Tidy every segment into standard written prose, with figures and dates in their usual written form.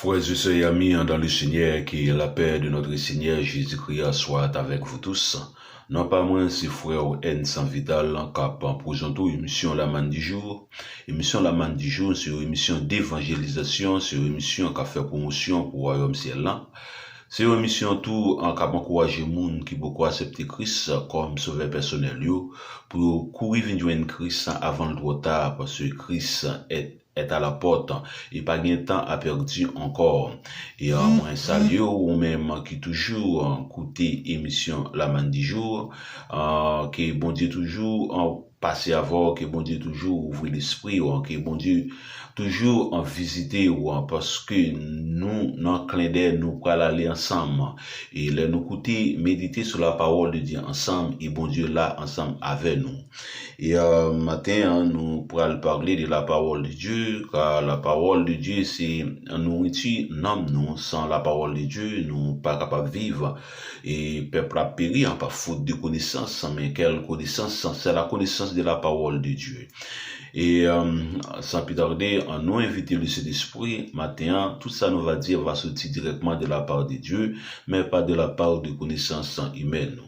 Frères et sœurs amis dans le Seigneur, que la paix de notre Seigneur Jésus-Christ soit avec vous tous. Non pas moins, c'est frère N. Sans Vital, cap en présentant émission La Manne du jour. Émission La Manne du jour, c'est une émission d'évangélisation, c'est une émission qui a fait promotion pour le royaume ciel là. C'est une émission tout en cap encourager moun qui beaucoup accepter Christ comme sauveur personnel pour courir venir Christ avant le retard parce que Christ est à la porte et pas de temps à perdre encore. Et moi salut ou même qui toujours écouter émission La Manne du jour, que bon Dieu toujours en passer avant, que bon Dieu toujours ouvrir l'esprit, que bon Dieu toujours en visiter parce que nous, dans clin d'œil, nous pourrons aller ensemble et là nous écouter, méditer sur la parole de Dieu ensemble et bon Dieu là ensemble avec nous. Et matin, nous pourrons parler de la parole de Dieu, car la parole de Dieu, c'est une nourriture. Non, nous, sans la parole de Dieu, nous pas capables de vivre. Et peuple a péri, pas faute de connaissance, mais quelle connaissance? C'est la connaissance de la parole de Dieu. Et sans plus tarder, nous inviter le Saint-Esprit, matin, tout ça nous va dire va sortir directement de la part de Dieu, mais pas de la part de connaissance humaine.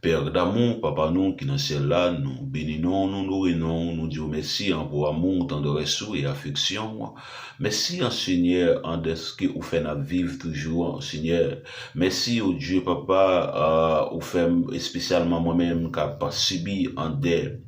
Père d'amour, Papa nous qui dans le ciel là, nous bénissons, nous nourrissons, nous disons merci pour amour, tendresse et affection. Merci Seigneur, en ce que vous faites vivre toujours, Seigneur. Merci au Dieu, Papa, vous faites spécialement moi-même qui a subi en des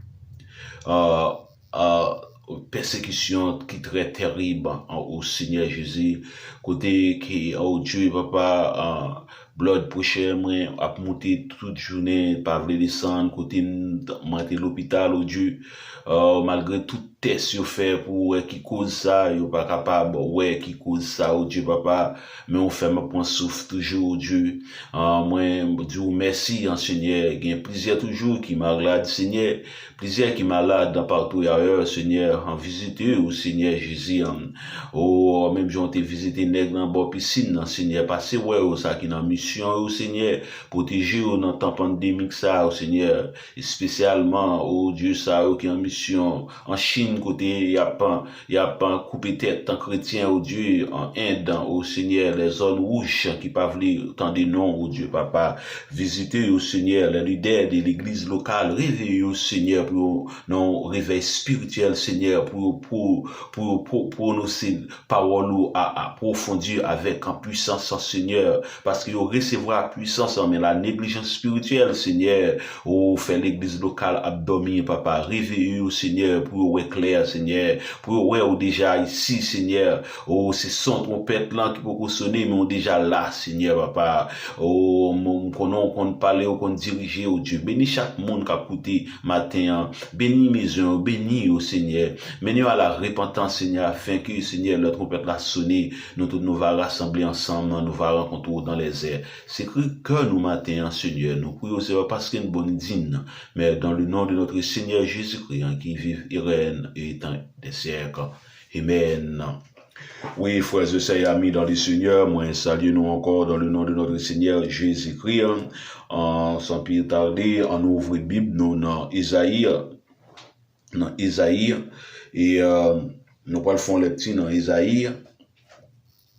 persécution qui est très terrible au Seigneur Jésus, côté qui, au Dieu, Papa, blood pressure, moi, a monté toute journée, pas voulu descendre, côté, monter l'hôpital, au Dieu, malgré tout test yo fait pour qui cause ça, yo pas capable, qui cause ça, au Dieu, Papa, mais on fait ma point souffle toujours, au Dieu, moi, Dieu, merci, Seigneur, il y a plusieurs toujours qui malade, Seigneur, plusieurs qui malade dans partout ailleurs, Seigneur, en visiter au Seigneur Jésus, même j'ai été visiter nègre dans bord piscine, Seigneur, passer ça qui dans mission, au Seigneur, protéger dans temps pandémique ça, au Seigneur, et spécialement, au Dieu, ça, qui en mission, en Chine, côté, y a pas coupé tête en chrétien, au Dieu, en Inde, au Seigneur, les zones rouges qui peuvent lire tant des noms, au Dieu, Papa, visiter au Seigneur, les leaders de l'église locale, réveiller au Seigneur, pour nos réveil spirituel, Seigneur, pour nos paroles à approfondir avec en puissance, Seigneur, parce qu'il recevra puissance, mais la négligence spirituelle, Seigneur, fait l'église locale abdominer, Papa, réveiller au Seigneur, pour clair, Seigneur, pour déjà ici, Seigneur, c'est son trompette là qui peut sonner, mais on déjà là, Seigneur, Papa, qu'on parle, qu'on dirige, au Dieu, bénis chaque monde qui a écouté matin, bénis maison, bénis au Seigneur, bénis à la repentance, Seigneur, afin que, Seigneur, la trompette l'a sonné, nous tous nous va rassembler ensemble, nous va rencontrer dans les airs. C'est que nous matin, Seigneur, nous prions, c'est parce qu'il y a une bonne dîne, mais dans le nom de notre Seigneur Jésus-Christ, qui vit et règne et étant des siècles. Amen. Oui, frères et sœurs amis dans le Seigneur, moi salue nous encore dans le nom de notre Seigneur Jésus-Christ. Sans plus tarder, on ouvre la Bible, nous dans Isaïe, et nous allons faire le petit dans Isaïe,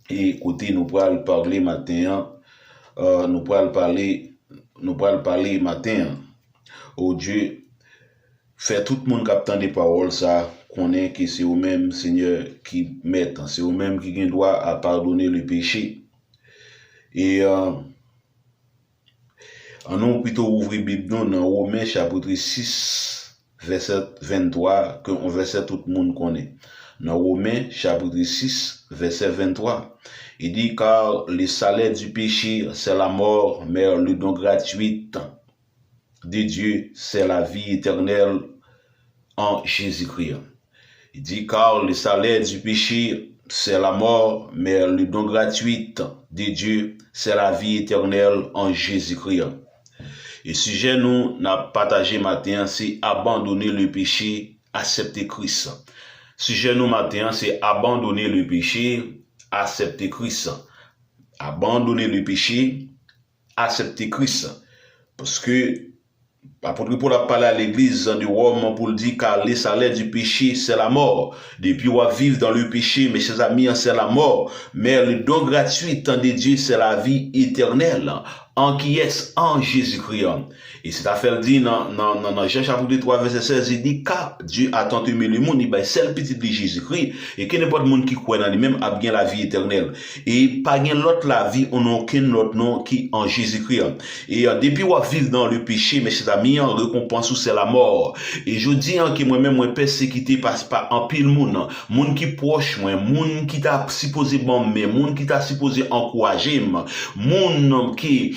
et écoutez, nous allons parler matin, nous allons parler matin, au Dieu, fait tout le monde captant des paroles, ça, connaît que c'est au même Seigneur qui met, c'est au même qui a droit à pardonner le péché. Et on a plutôt ouvrir la Bible dans Romains chapitre 6, verset 23, que on verset tout le monde connaît. Dans Romains chapitre 6, verset 23, il dit car le salaire du péché c'est la mort, mais le don gratuit de Dieu c'est la vie éternelle en Jésus-Christ. Il dit car le salaire du péché c'est la mort, mais le don gratuit de Dieu c'est la vie éternelle en Jésus-Christ. Et sujet nous n'a partagé matin, c'est abandonner le péché, accepter Christ. Sujet nous matin, c'est abandonner le péché, accepter Christ. Abandonner le péché, accepter Christ. Parce que Apôtre Paul a parlé à l'église de Rome pour dire car le salaire du péché, c'est la mort. Depuis, on va vivre dans le péché, mes chers amis, c'est la mort. Mais le don gratuit de Dieu, c'est la vie éternelle. En qui est en Jésus-Christ. Et c'est à faire dire dans Jean chapitre 3 verset 16, il dit car Dieu a tant aimé le monde, il va seul petit de Jésus-Christ et que n'importe monde qui croit dans lui-même a bien la vie éternelle. Et pas bien l'autre la vie, on n'a aucun autre nom qui en Jésus-Christ. Et depuis on vivre dans le péché, mes chers amis, en récompense ou c'est la mort. Et je dis que moi-même moi persécuté par en pile monde qui proche moi, monde qui t'a supposé bon mais monde qui t'a supposé encourager, monde qui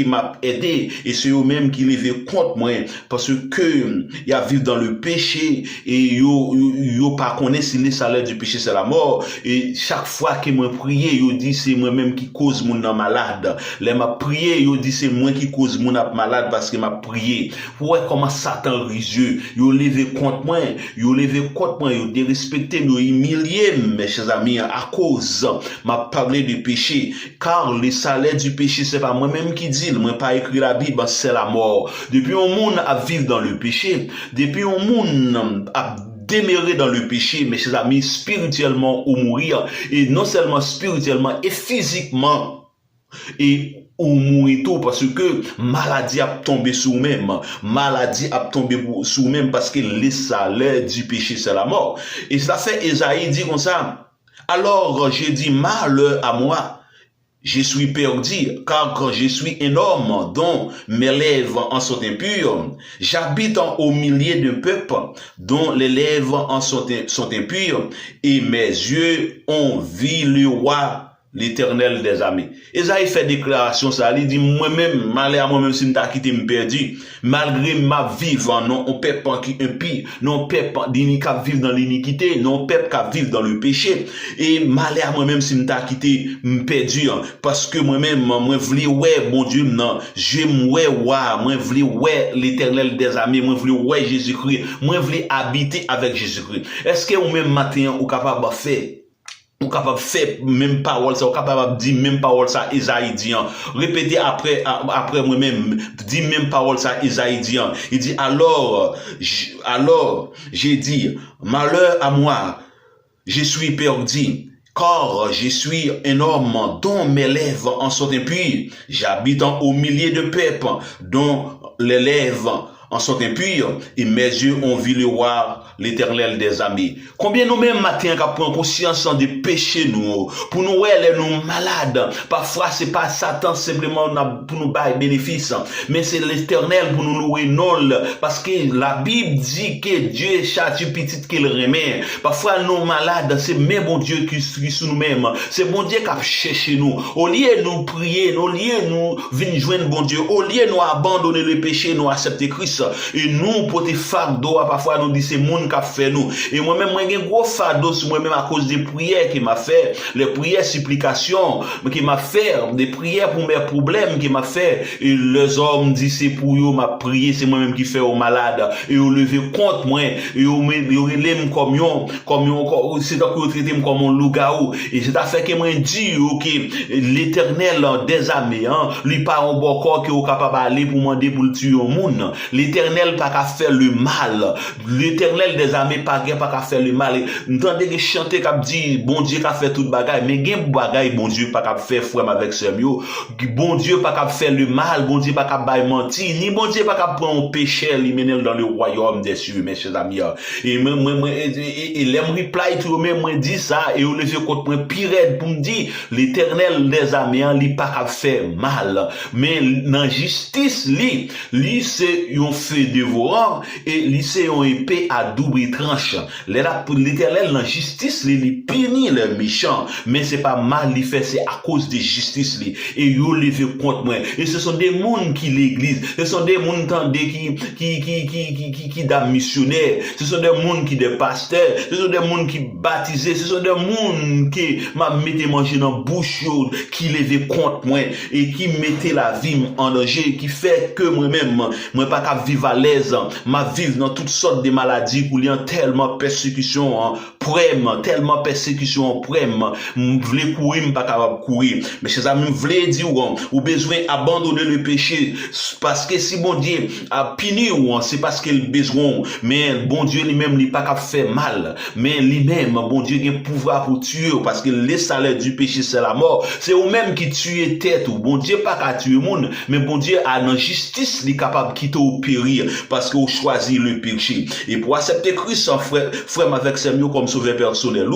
m'a aidé et c'est eux-mêmes qui levé contre moi parce que y a vivre dans le péché et yo pas connaître si le salaire du péché c'est la mort et chaque fois que moi prier yo dit c'est moi-même qui cause mon malade les m'a prié yo dit c'est moi qui cause mon malade parce que m'a prié ouais comment Satan risieux yo levé contre moi yo dérespecté yo humilié mes chers amis à cause m'a parlé du péché car le salaire du péché c'est pas moi-même qui dit moi pas écrit la Bible c'est la mort depuis un monde à vivre dans le péché depuis un monde à demeurer dans le péché mes chers amis spirituellement ou mourir et non seulement spirituellement et physiquement et ou mourir tout parce que maladie a tombé sous même parce que le salaire du péché c'est la mort et ça fait Esaïe dit comme ça alors j'ai dit malheur à moi je suis perdu, car quand je suis un homme dont mes lèvres en sont impures, j'habite au milieu d'un peuple dont les lèvres en sont impures, et mes yeux ont vu le roi, l'Éternel des armées. Esaïe fait déclaration ça, il dit moi-même, malheur à moi-même si m'ta quitté me perdu, malgré ma vivre, non, on peuple qui impie, non peuple qui vivre dans l'iniquité, non peuple qui vivre dans le péché, et malheur à moi-même si m'ta quitté me perdu, parce que moi-même, moi voulais ouais, bon Dieu, non, j'aime ouais, moi voulais ouais, l'Éternel des armées, moi voulais ouais, Jésus-Christ, moi voulais habiter avec Jésus-Christ. Est-ce que vous même matin, vous capable de faire ou capable faire même parole ça ou capable dire même parole ça Esaïe dit répétez après moi-même dit même parole ça Esaïe dit il dit alors j'ai dit malheur à moi je suis perdu car je suis un homme dont mes lèvres en sont impures j'habite au milieu de peuples dont les lèvres en sont impurs et mes yeux ont vu le roi l'Éternel des armées. Combien nous-mêmes matin qu'à prendre conscience des péchés nous, pour nous ouais nous malades. Parfois c'est pas Satan simplement pour nous bailler bénéfice, mais c'est l'Éternel pour nous louer non parce que la Bible dit que Dieu châtie petit qu'il remet. Parfois nous malades, c'est même bon Dieu qui sur nous-mêmes. C'est bon Dieu qui a cherché nous. Au lieu nous prier, au lieu nous venir joindre bon Dieu, au lieu nous abandonner le péché, nous accepter Christ et nous porter fardeau parfois nous dit c'est monde qu'a fait nous et moi-même moi j'ai un gros fardeau sur moi-même à cause des prières qui m'a fait les prières supplications qui m'a fait des prières pour mes problèmes qui m'a fait et les hommes disent c'est pour eux m'a prié c'est moi-même qui fait aux malades et au lever contre moi et au relève comme c'est donc au traiter comme un loup-garou et c'est à fait que moi dit que l'Éternel des armées lui pas un bon corps qui est capable d'aller pour demander pour tuer au monde l'Éternel pas qu'à faire le mal l'Éternel des armées pas qu'à faire le mal entendez que chanter qu'a dit bon Dieu qu'a fait toute bagaille mais gen bagaille bon Dieu pas qu'à faire frère avec sœur yo bon Dieu pas qu'à faire le mal bon Dieu pas qu'à bailler mentir ni bon Dieu pas qu'à prendre un péché lui mener dans le royaume des cieux mes chers amis et moi et l'aime reply tout même moi dit ça et au lever contre moi pire pour me dire l'Éternel des armées lui pas qu'à faire mal mais dans justice lui c'est un feu dévorant et lui c'est une épée à double tranche. L'Éternel dans justice il punit les méchants mais c'est pas mal il fait c'est à cause de justice et yo levé contre moi et ce sont des monde qui l'église ce sont des monde qui da missionnaires ce sont des monde qui des pasteurs ce sont des monde qui baptisés ce sont des monde qui m'a metté manger dans bouche qui levé contre moi et qui mettait la vie en danger qui fait que moi-même moi pas qu'à vivre à l'aise m'a vivre dans toutes sortes de maladies pour lien tellement persécution prême, tellement persécution prême, m'vle courir, m'pas capable courir. Mais chers amis, m'vle dire ou besoin abandonner le péché parce que si bon Dieu a puni ou c'est parce qu'il besoin, mais bon Dieu lui-même il pas capable faire mal, mais lui-même bon Dieu a pouvoir pour tuer parce que le salaire du péché c'est la mort. C'est ou même qui tue tête ou bon Dieu pas qu'à tuer monde, mais bon Dieu a dans justice il est capable de quitter au périr parce qu'on choisit le péché. Et pour accepter Christ frère avec Samuel comme sauveur personnel,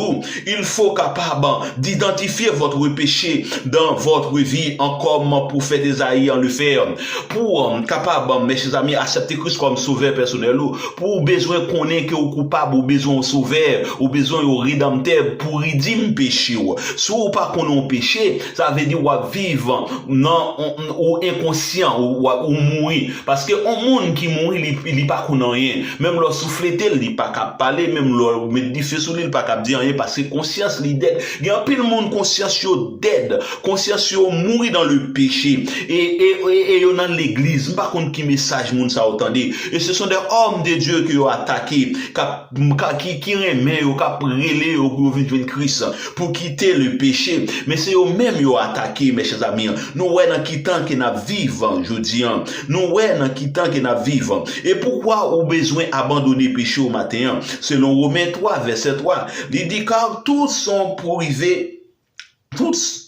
il faut capable d'identifier votre péché dans votre vie en comme prophète Isaïe en le faire. Pour capable, mes chers amis, accepter Christ comme sauveur personnel, pour besoin qu'on est que au coupable, ou besoin sauveur, ou besoin au rédempteur pour rédimer péché. Si ou pas qu'on a péché, ça veut dire ou vivre non ou inconscient ou mourir parce que un monde qui mourit il pas qu'on rien, même le souffleter il pas capable parler, même le mettre du feu sur lui il pas capable dire rien parce que conscience li dead. Il y a pile monde conscience yo dead, conscience yo mourir dans le péché et yo dans l'église, pas contre qui message monde ça entendez, et ce sont des hommes de Dieu qui ont attaqué qui remet yo cap relé au pour venir Christ pour quitter le péché, mais c'est eux même yo attaqué mes chers amis. Nous ouais dans qui temps que n'a vivre jodi an, nous ouais dans qui temps que n'a vivre. Et pourquoi au besoin abandonner péché au matin? Selon Romains 3 verset 3, il dit car tous sont privés tous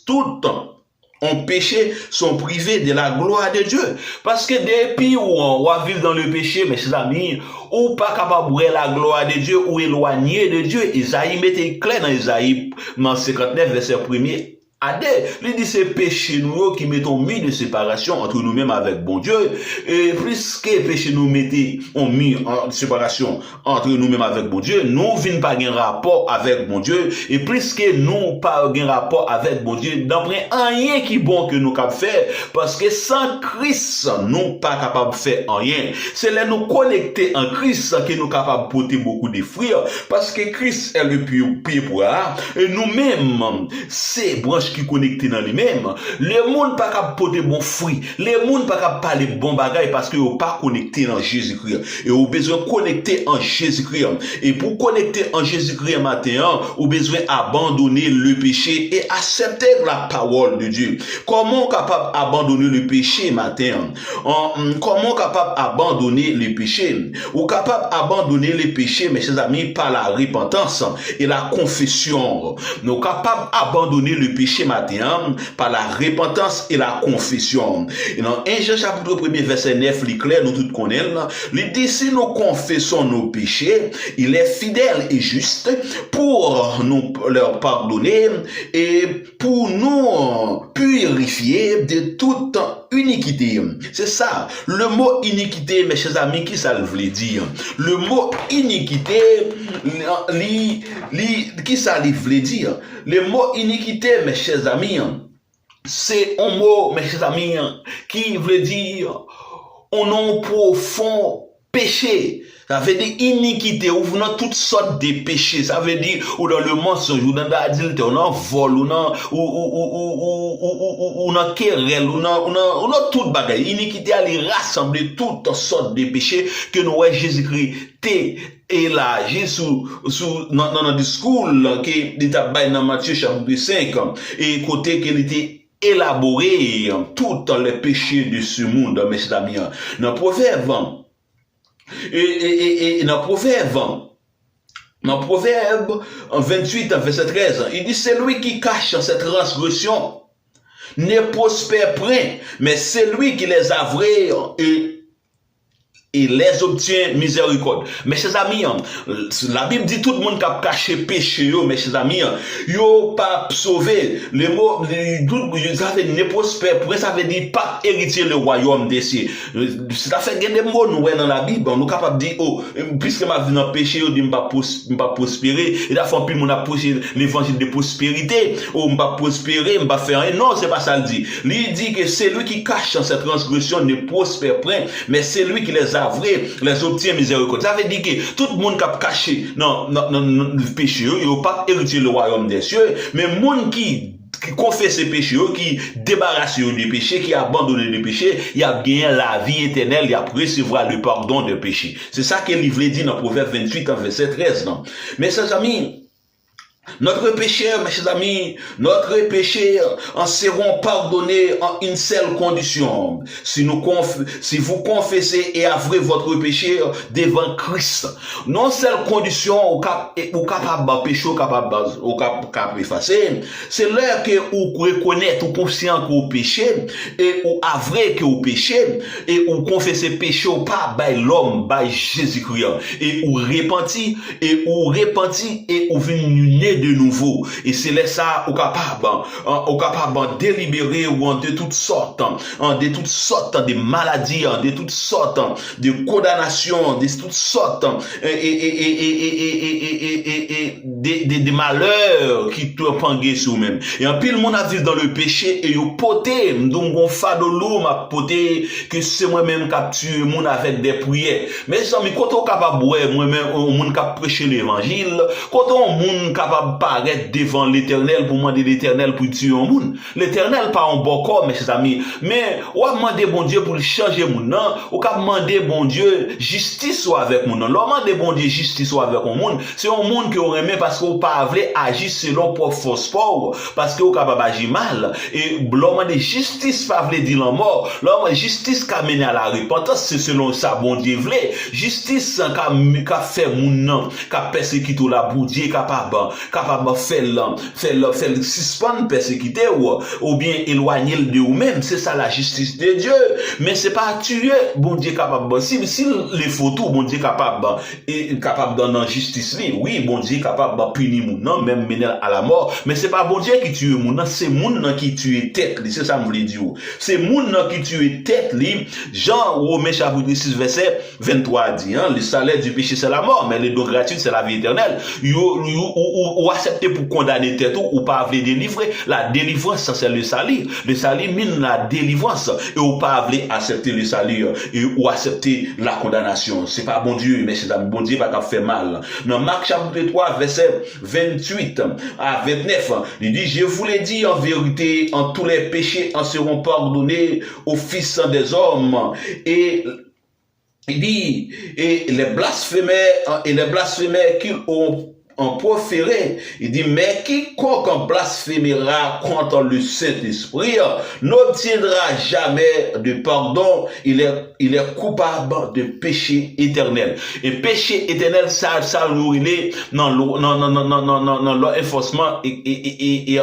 en péché sont privés de la gloire de Dieu. Parce que depuis où on va vivre dans le péché, mes chers amis, ou pas capable de la gloire de Dieu, ou éloigné de Dieu. Isaïe mettait clair dans Isaïe 59 verset 1er. Adé, il dit c'est péché nous qui mettons mis de séparation entre nous-mêmes avec bon Dieu, et plus que péché nous mettez on mis en séparation entre nous-mêmes avec bon Dieu, nous vinn pas un rapport avec bon Dieu, et plus que nous pas un rapport avec bon Dieu, d'après rien qui bon que nous capable faire, parce que sans Christ, nous pas capable de faire rien. C'est là nous connecter en Christ que nous capable de porter beaucoup de fruits, parce que Christ est le pied pour et nous-mêmes, c'est branche qui connecté dans lui-même, le monde pas capable porter bon fruit, le monde pas capable parler bon bagaille parce que vous pas connecté dans Jésus-Christ et vous besoin connecter en Jésus-Christ. Et pour connecter en Jésus-Christ matin, vous besoin abandonner le péché et accepter la parole de Dieu. Comment capable abandonner le péché matin? Comment capable abandonner le péché? Ou capable abandonner le péché, mes chers amis, par la repentance et la confession. Nous capables abandonner le péché matin par la repentance et la confession. Et dans 1 Jean chapitre 1 verset 9, il clair nous tous connaissons, il dit si nous confessons nos péchés, il est fidèle et juste pour nous leur pardonner et pour nous purifier de toute iniquité. C'est ça. Le mot iniquité, mes chers amis, qui ça veut dire? Le mot iniquité, qui ça veut dire? Le mot iniquité, mes chers amis, c'est un mot, mes chers amis, qui veut dire un nom profond péché. Ça veut dire iniquité, ou dans toutes sortes de péchés. Ça veut dire, ou dans le mensonge, ou dans l'adultère, ou dans le vol, ou dans querelle, ou dans toute bagaille. Iniquité, elle rassemble toutes sortes de péchés que nous voyons Jésus-Christ élargi dans le discours qui était dans Matthieu chapitre 5, et côté qu'il était élaboré tous les péchés de ce monde, mes amis. Dans Proverbe, et dans Proverbe 28, verset 13, il dit, c'est lui qui cache cette transgression ne prospère point, mais c'est lui qui les avrait et les obtient miséricorde. Mes chers amis, la Bible dit tout le monde qui a caché péché, mes chers amis, yo pas sauvé. Le mot, ça veut dire ne prospère, ça veut dire pas héritier le royaume des cieux. Ça fait des mots nous dans la Bible, nous capable de dire, oh, puisque ma vie dans péché, je dis, pas prospérer, et la fois, puis mon a prêché l'évangile de prospérité, oh, pas prospérer, pas faire rien. Non, c'est pas ça le dit. Il dit que c'est lui qui cache cette transgression ne prospère point, mais c'est lui qui les a vrai, les obtient miséricorde. Ça veut dire que tout le monde qui a caché non, le péché, il n'a pas hérité le royaume des cieux, mais le monde qui confesse ses péchés, qui débarrasse du péché, qui abandonne le péché, il a gagné la vie éternelle, il a recevoir le pardon des péchés. C'est ça que le livre dit dans Proverbe 28, verset 13. Non? Mais chers amis, Notre péché, mes chers amis, notre péché en seront pardonnés en une seule condition. Si vous confessez et avouez votre péché devant Christ. Non seule condition ou capable de péché, ou capable effacer, c'est là que vous reconnaissez, ou conscient que vous péchez, et ou avouez que vous péchez, et ou confessez péché ou pas, by l'homme, by Jésus-Christ, et ou repenti, et ou venez de nouveau. Et c'est là ça, au capable délibérer ou de toutes sortes de maladies, de toutes sortes de condamnations, de toutes sortes des malheurs qui te pangent sur même. Et en pile, mon avis dans le péché et au poté, donc on fait de l'eau, ma poté, que c'est moi-même qui tué mon avec des prières. Mais quand on est capable, moi-même, on capable prêcher l'évangile, quand on est capable de paraître devant l'éternel pour demander l'éternel pour tuer un monde, l'éternel pas un bon corps, mes chers amis, mais on va demander bon Dieu pour changer mon nom, on va demander bon Dieu justice soit avec mon nom, on va demander bon Dieu justice soit avec mon monde, c'est un monde que on aime parce qu'on pas voulait agir selon propre force sport, parce qu'on capable agir mal, et l'homme de justice pas voulait dire la mort, l'homme justice qui mené à la repentance, c'est selon ça bon Dieu voulait, justice qui fait mon nom, qui persécuté la bon Dieu capable faire suspendre persécuter ou bien éloigner de vous-même, c'est ça la justice de Dieu, mais c'est pas tuer bon Dieu capable si les photos bon Dieu capable dans la justice oui bon Dieu capable punir mon nom même mener à la mort, mais c'est pas bon Dieu qui tue mon nom, c'est mon nom qui tue tête, c'est ça me voulait dire, c'est mon nom qui tue tête li. Jean Romains chapitre 6 verset 23 dit le salaire du péché c'est la mort, mais le don gratuit c'est la vie éternelle. Ou accepter pour condamner tête ou pas vouloir délivrer, la délivrance c'est le salut mine la délivrance, et ou pas vouloir accepter le salut et ou accepter la condamnation, c'est pas bon Dieu, mais c'est bon Dieu pas fait mal. Dans Marc chapitre 3 verset 28 à 29 il dit je vous l'ai dit en vérité, en tous les péchés en seront pardonnés aux fils des hommes, et il dit et les blasphémaires qu'ils ont en proféré, il dit mais quiconque en blasphémera contre le Saint-Esprit n'obtiendra jamais de pardon, il est coupable de péché éternel. Et péché éternel ça nous est dans l'enforcement et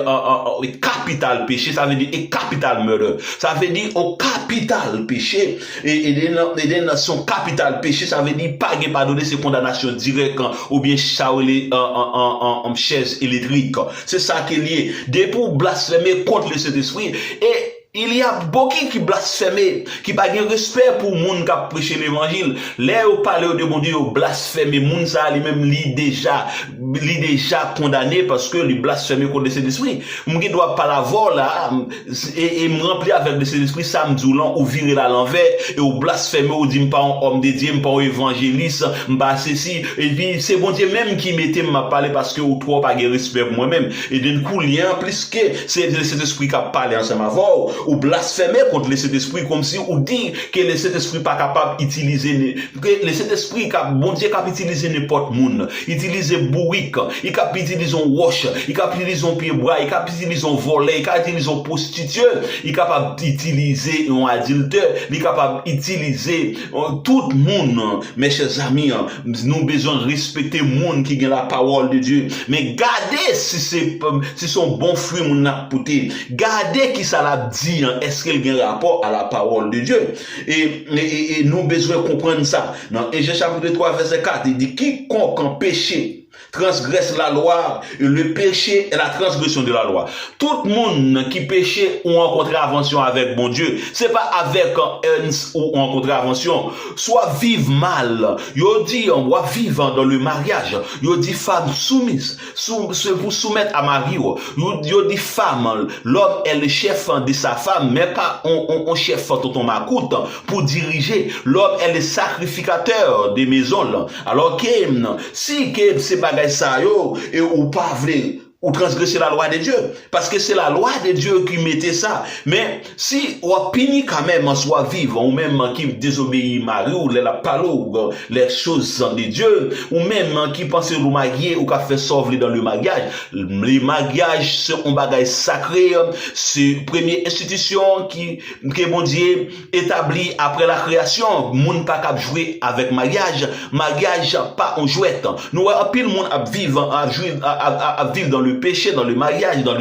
capital péché, ça veut dire et capital meurtre, ça veut dire au capital péché, et dans son capital péché ça veut dire pas pardonner ses condamnations directes ou bien chaoler en chaise électrique. C'est ça qui est lié. Des pour blasphémer contre le Saint-Esprit. Et il y a beaucoup qui blasphèment, qui pas de respect pour monde qui a prêché l'évangile. Là où parler de mon Dieu, blasphémer, monde ça lui-même lui déjà condamné parce que lui blasphémer contre le Saint-Esprit. Moun qui doit pas la voir là et me remplir avec le Saint-Esprit samedi ou virer à l'envers et ou blasphémer ou dire pas un homme de Dieu, pas un évangéliste, pas ceci, et puis c'est bon Dieu même qui mettait m'a parler parce que ou trop pas de respect pour moi-même, et d'un coup lien plus que c'est le Saint-Esprit qui a parlé ensemble avec ou blasphémer contre le Saint-Esprit comme si ou dit que le Saint-Esprit pas capable d'utiliser, que le Saint-Esprit bon Dieu capable d'utiliser n'importe monde, utiliser bourrique, il capable d'utiliser un wash, il capable d'utiliser un pied bras, il capable d'utiliser un volet, il capable d'utiliser un prostituée, il capable d'utiliser un adultère, il capable d'utiliser tout le monde. Mes chers amis, nous besoin de respecter le monde qui a la parole de Dieu, mais gardez si son bon fruit mon a porté, gardez qui ça l'a dit, est-ce qu'il a un rapport à la parole de Dieu, et nous besoin comprendre ça. Dans Égée chapitre 3 verset 4 il dit quiconque en péché transgresse la loi, et le péché est la transgression de la loi. Tout le monde qui péché ou en contravention avec bon Dieu, c'est pas avec un ou en contravention, soit vive mal. Yo dit on doit vivre dans le mariage. Yo dit femme soumise, pour soumettre à mari. Yo dit femme, l'homme est le chef de sa femme, mais pas on chef tonton macoute pour diriger. L'homme est le sacrificateur des maisons. Alors que si que c'est pas ça yo et ou pas vrai ou transgresser la loi de Dieu. Parce que c'est la loi de Dieu qui mettait ça. Mais si on punit quand même en soi vivant, ou même qui désobéit Marie, ou les palo, les choses de Dieu, ou même qui pense au mariage, ou qui fait sauver dans le mariage. Les mariages, c'est un bagage sacré, c'est une première institution qui bon Dieu établit après la création. Moun pas cap jouer avec mariage. Mariage, pas en jouet. Nous, un pile monde à vivre, à vivre dans le péché, dans le mariage, dans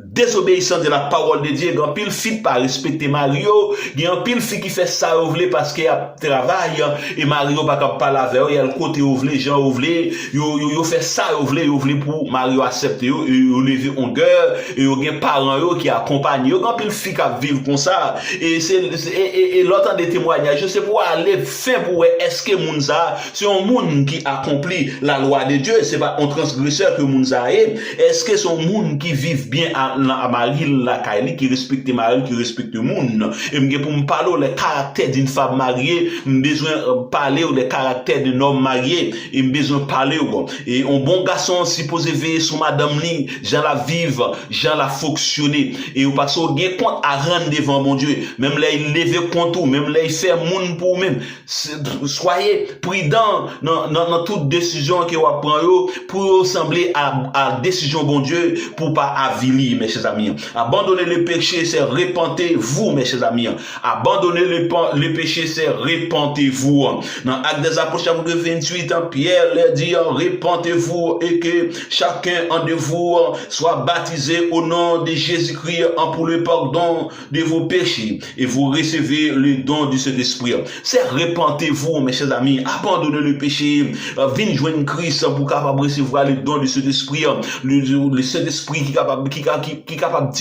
désobéissance de la parole de Dieu. Un pile fille pas respecter Mario. Il y a un pile fille qui fait ça ouvler parce qu'il y a travail et Mario pas capable parler avec eux. Il y a le côté ouvler, Jean ouvler. Yo fait ça ouvler pour Mario accepter yo lever en gueule et yo gen parents yo qui accompagnent yo. Un pile fille qui vivre comme ça et l'autre des témoignages, je sais pour aller fin pour est-ce que moun ça c'est un monde qui accomplit la loi de Dieu, c'est pas un transgresseur que moun ça est-ce que c'est un monde qui vivent bien à Marie la Kaili, qui respecte Marie, qui respecte le monde. Et m'ge pour me parler les caractères d'une femme mariée, besoin parler les caractères d'un homme marié, et besoin parler et un bon garçon supposé veiller sur madame li, Jean la vivre, Jean la fonctionner et ou parce au bien compte à rendre devant mon Dieu, même là il lever compte ou même là il fait monde pour même. Soyez prudent dans toute décision que vous prenez pour ressembler à décision bon Dieu pour pas avilir mes chers amis. Abandonner le péché, c'est repentez-vous mes chers amis. Abandonner le péché, c'est repentez-vous. Dans Actes des Apôtres chapitre 28, Pierre leur dit repentez-vous et que chacun de vous soit baptisé au nom de Jésus-Christ pour le pardon de vos péchés et vous recevez le don du Saint-Esprit. C'est repentez-vous mes chers amis, abandonnez le péché, venez joindre Christ pour capable recevoir le don du Saint-Esprit, le Saint-Esprit qui capable dicter, qui capable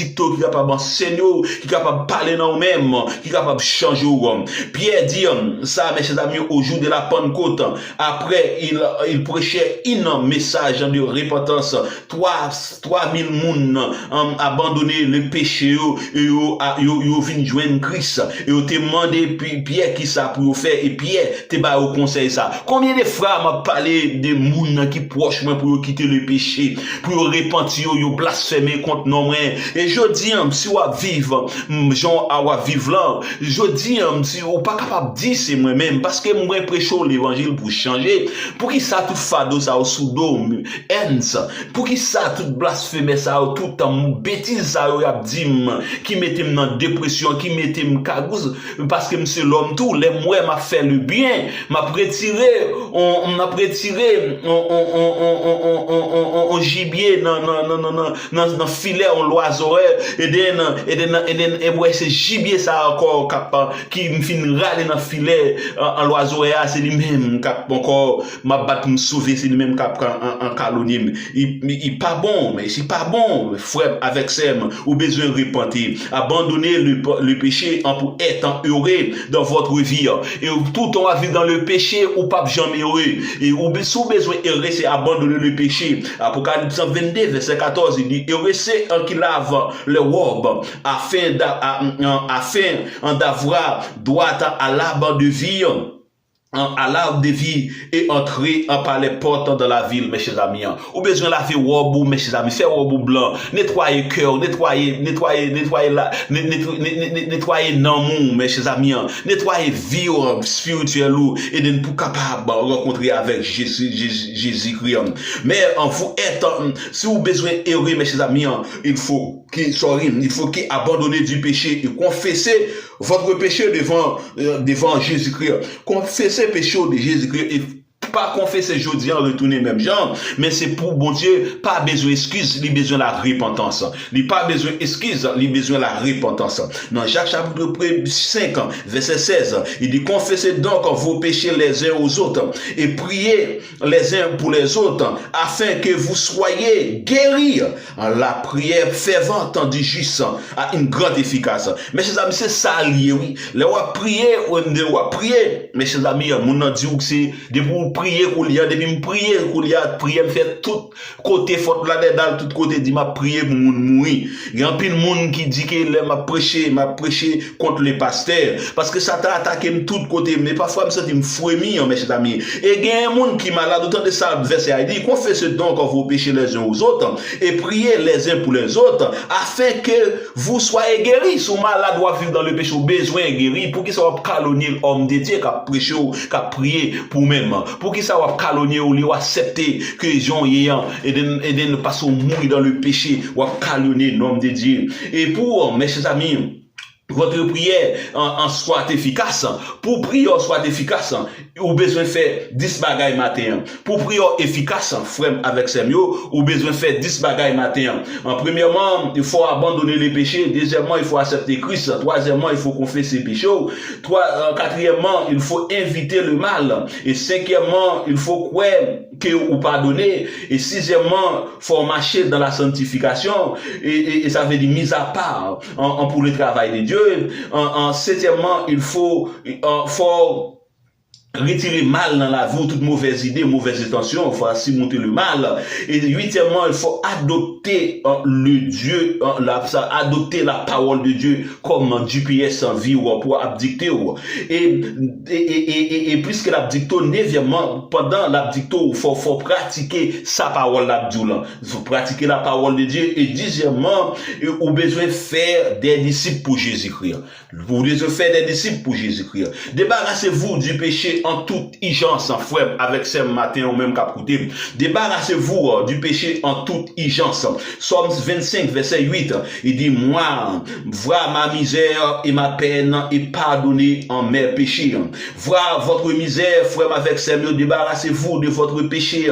enseigner, qui capable parler dans nous-mêmes, qui capable changer. Pierre dit ça mes chers amis au jour de la Pentecôte. Après il prêchait un message de repentance. 3000 moun abandonné le péché et yo vinn joindre Christ et yo te demandé Pierre qui ça pour faire et Pierre te ba au conseil ça. Combien de frères m'a parlé de moun qui proche moi pour quitter le péché, pour repentir yo blasphémer contre non et je dis si on vivre Jean a vivre là, je dis si on pas capable dire c'est moi même parce que moi prêcher l'évangile pour changer, pour qui ça tout fado ça au soudo haine ça, pour qui ça tout blasphémer ça tout bêtise ça yo a dit qui mettait dans dépression, qui mettait cagouse parce que c'est l'homme tout les moi m'a fait le bien, m'a retiré on a retiré on gibier dans filet on l'oiseau et moi c'est gibier ça encore qui me fin râler dans filet en l'oiseau c'est lui même cap encore m'a battre me sauver c'est lui même cap en calomnie il pas bon mais c'est pas bon frère avec ça ou besoin de repentir abandonner le péché pour être heureux dans votre vie et tout on va vivre dans le péché ou pas jamais heureux et ou besoin heureux c'est abandonner le péché. Apocalypse 22 verset 14 il dit heureux c'est un qui lave le robe afin d'avoir droit à l'arbre de vie à l'arbre de vie et entrer par les portes de la ville mes chers amis. Ou besoin laver robe mes chers amis, faire robe blanc, nettoyer cœur, nettoyer namou mes chers amis, nettoyer vie spirituelle et de pour capable rencontrer avec Jésus-Christ. Mais en vous être si vous besoin heureux mes chers amis, il faut qu'il abandonner du péché et confesser votre péché devant Jésus-Christ. Confessez péché de Jésus-Christ et pas confesser jeudi en retourner même genre, mais c'est pour bon Dieu, pas besoin d'excuses, il besoin de la repentance. Il pas besoin d'excuses, il besoin de la repentance. Dans Jacques chapitre 5, verset 16, il dit confessez donc vos péchés les uns aux autres et priez les uns pour les autres afin que vous soyez guéris. La prière fervente du juste a une grande efficace. Mes chers amis, c'est ça lié, oui. Les prier, mes chers amis, mon nom dit que c'est de vous prier prier pour lui, depuis me prier pour lui, prier me fait tout côté faute là dedans, tout côté dit m'a prier pour moun mourir. Il y a un pile monde qui dit que m'a prêché contre les pasteurs parce que Satan attaque de tout côté, mais parfois me sens me frémir mes chers amis. Et il y a un monde qui malade autant de ça verset il dit confessez donc vos péchés les uns aux autres et priez les uns pour les autres afin que vous soyez guéris. Si vous malade doit vivre dans le péché, besoin de guérir pour qu'il soit calomnier l'homme de Dieu qui a prêché, qui a prié pour même, pour qu'il soit calomnier ou lui accepter que les gens ayant et de ne pas se mourir dans le péché ou calomnier l'homme de Dieu. Et pour mes chers amis, votre prière en soit efficace. Pour prier soit efficace, ou besoin de faire 10 bagailles matin. Pour prier efficace, frère avec Samuel, ou besoin de faire 10 bagailles matin. Premièrement, il faut abandonner les péchés. Deuxièmement, il faut accepter Christ. Troisièmement, il faut confesser ses péchés. Quatrièmement, il faut inviter le mal. Et cinquièmement, il faut croire que vous pardonnez. Et sixièmement, il faut marcher dans la sanctification. Et ça veut dire mise à part pour le travail de Dieu. Septièmement, il faut retirer mal dans la vie, toute mauvaise idée, mauvaise intention, il faut surmonter le mal. Et huitièmement, il faut adopter le Dieu, adopter la parole de Dieu comme GPS en vie ou pour abdicter. Et puisque l'abdicto, neuvièmement, pendant l'abdicto, il faut pratiquer sa parole l'abdoulan. Il faut pratiquer la parole de Dieu. Et dixièmement, vous avez besoin de faire des disciples pour Jésus-Christ. Vous avez besoin de faire des disciples pour Jésus-Christ. Débarrassez-vous du péché en toute urgence, frère, avec ce matin ou même capouté. Débarrassez-vous du péché en toute urgence. Psaume 25, verset 8, il dit, moi, vois ma misère et ma peine et pardonnez en mes péchés. Vois votre misère, frère, avec Samuel, débarrassez-vous de votre péché,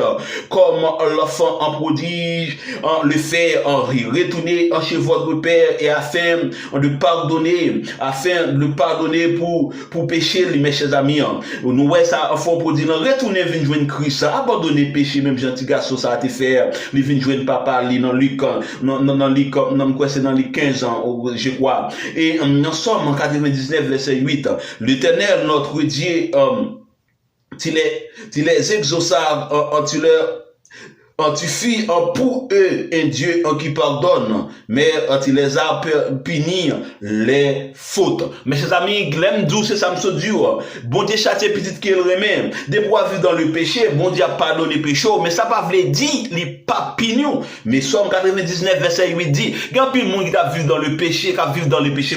comme l'enfant en prodige, le fait en rire. Retournez chez votre père et afin de pardonner pour pécher, mes chers amis. Nous voyons ça, enfant pour dire, retournez, venez jouer Christ, abandonnez péché, même gentil garçon, ça a été fait, il vient jouer papa, dans Luc, c'est dans les 15 ans, je crois. Et nous sommes en 99, verset 8, l'Éternel, notre Dieu, tu les exauça, tu fis pour eux un Dieu qui pardonne, mais tu les as punis les fautes. Mes chers amis, glem douce, c'est ça me dit, bon Dieu châtie petite qu'il remet, des fois vivre dans le péché, bon Dieu a pardonné le péché, mais ça pas veut dire, les pas pignon. Mais Somme 99, verset 8 dit, il y a plus de monde qui a vécu dans le péché,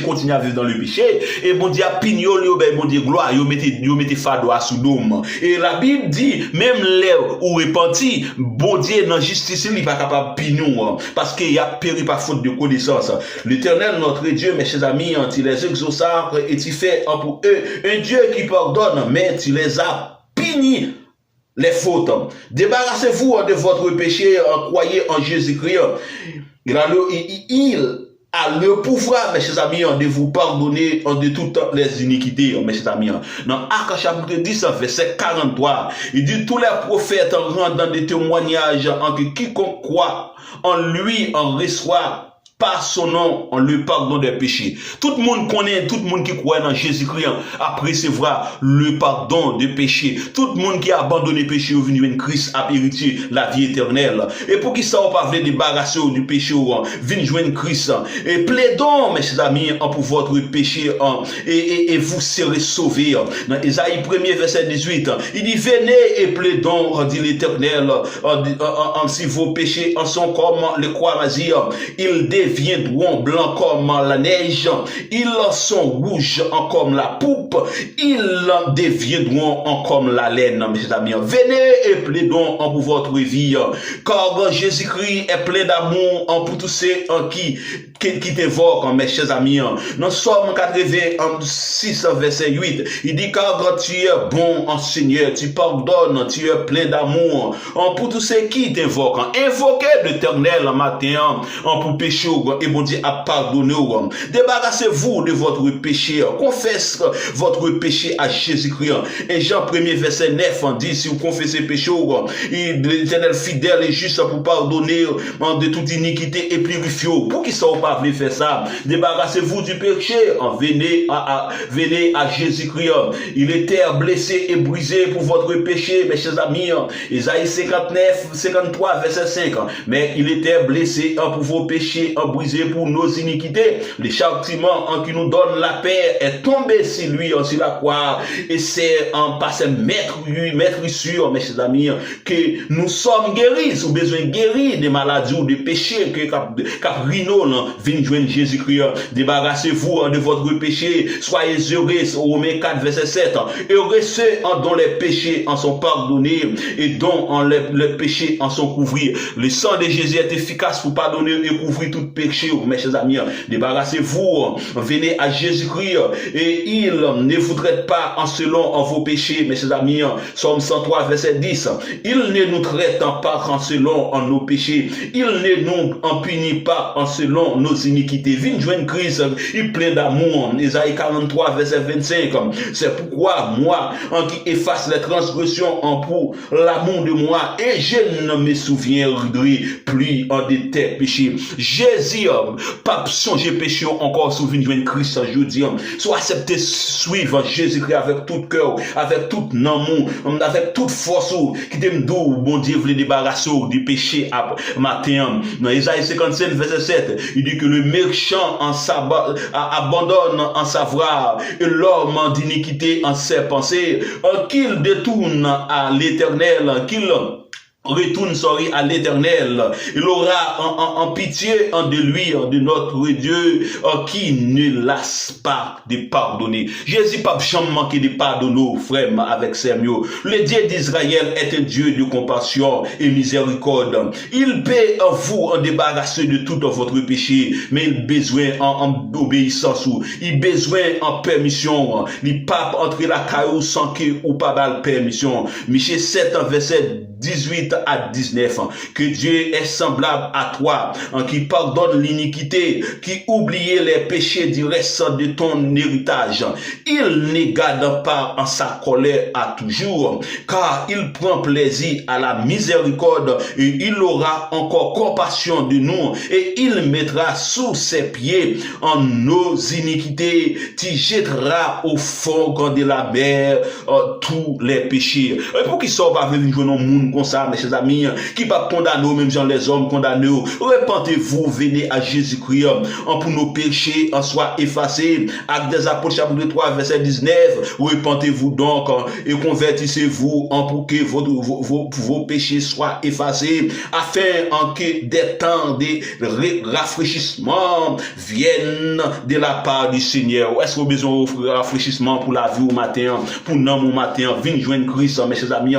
continue à vivre dans le péché, et bon Dieu a pignon, bon Dieu gloire, il mettez fado à sous dôme. Et la Bible dit, même les ou repentis, bon Dieu dans justice, il n'est pas capable de pignon, parce qu'il a péri par faute de connaissance. L'Éternel, notre Dieu, mes chers amis, tu les exauça et tu fais pour eux un Dieu qui pardonne, mais tu les as punis les fautes. Débarrassez-vous de votre péché, croyez en Jésus-Christ. Il a le pouvoir, mes chers amis, de vous pardonner de toutes les iniquités, mes chers amis. Dans Actes chapitre 10, verset 43, il dit, tous les prophètes rendent dans des témoignages en que quiconque croit en lui en reçoit par son nom, on lui pardonne des péchés. Tout le monde connaît, tout le monde qui croit en Jésus-Christ a recevoir le pardon des péchés. Tout le monde qui a abandonné le péché, venu en Christ a hérité la vie éternelle. Et pour qui ça, on pas débarrasser du péché, vient joindre Christ. Et plaidons, mes chers amis, pour votre péché, et vous serez sauvés. Dans Isaïe 1er, verset 18, il dit, venez et plaidons, dit l'Éternel, si vos péchés en sont comme le croix-masie, ils deviendront blancs comme la neige, ils sont rouges comme la poupe, ils deviendront comme la laine, mes amis. Venez et plaidons pour votre vie, car Jésus-Christ est plein d'amour pour tous ceux qui t'évoquent, mes chers amis. Nous sommes 86, verset 8. Il dit, car tu es bon en Seigneur, tu pardonnes, tu es plein d'amour pour tous ceux qui t'évoquent. Invoquez l'Éternel matin pour pécher et bon Dieu a pardonné. Débarrassez-vous de votre péché. Confesse votre péché à Jésus-Christ. Et Jean 1er verset 9 dit, si vous confessez péché, l'Éternel fidèle et juste pour pardonner de toute iniquité et purifier. Pour qu'il soit pas voulu faire ça. Débarrassez-vous du péché. Venez à Jésus-Christ. Il était blessé et brisé pour votre péché, mes chers amis. Isaïe 53, verset 5. Mais il était blessé pour vos péchés, brisé pour nos iniquités. Le châtiment qui nous donne la paix est tombé sur lui, sur la croix. Et c'est en passant mettre sûr, mes chers amis, que nous sommes guéris. Ou besoin guérir des maladies ou des péchés que Caprino vient joindre Jésus-Christ. Débarrassez-vous de votre péché. Soyez heureux. Romains 4, verset 7. Heureux ceux dont les péchés en sont pardonnés et dont les péchés en sont couverts. Le sang de Jésus est efficace pour pardonner et couvrir tout péché, mes chers amis. Débarrassez-vous. Venez à Jésus-Christ et il ne vous traite pas en selon vos péchés, mes chers amis. Psaume 103, verset 10. Il ne nous traite pas en selon nos péchés. Il ne nous en punit pas en selon nos iniquités. Viens joindre Christ, il plein d'amour. Isaïe 43, verset 25. C'est pourquoi moi, qui efface les transgressions pour l'amour de moi, et je ne me souviendrai plus de tes péchés. Jésus, pas songer péché encore souvenir joindre Christ aujourd'hui. Soit accepter suivre Jésus-Christ avec tout cœur, avec tout amour, avec toute force qui t'aime d'où bon Dieu voulait débarrasser du péché à matin. Dans Isaïe 57, verset 7, il dit que le méchant abandonne en savoir et l'homme d'iniquité en ses pensées, qu'il détourne à l'Éternel, qu'il retourne à l'Éternel. Il aura en pitié de lui, de notre Dieu, qui ne lasse pas de pardonner. Jésus pas jamais manqué de pardonner, frère, avec ses mieux. Le Dieu d'Israël est un Dieu de compassion et miséricorde. Il peut vous en débarrasser de tout votre péché, mais il a besoin en obéissance, il a besoin en permission. Il pas entrer la caillou sans que ou pas de permission. Michée 7, verset 18 à 19, que Dieu est semblable à toi, qui pardonne l'iniquité, qui oublie les péchés du reste de ton héritage. Il ne garde pas en sa colère à toujours, car il prend plaisir à la miséricorde et il aura encore compassion de nous et il mettra sous ses pieds en nos iniquités, tu jetteras au fond de la mer tous les péchés. Et pour qui soit pas venir jouer dans le monde comme ça, mes chers amis, qui va condamner, même gens les hommes condamnés, repentez-vous, venez à Jésus-Christ, pour nos péchés en soient effacés. Actes des Apôtres, chapitre 3, verset 19, repentez-vous donc et convertissez-vous pour que vos péchés soient effacés, afin que des temps de rafraîchissement viennent de la part du Seigneur. Est-ce que vous avez besoin de rafraîchissement pour la vie au matin, pour l'homme au matin? Venez joindre Christ, mes chers amis.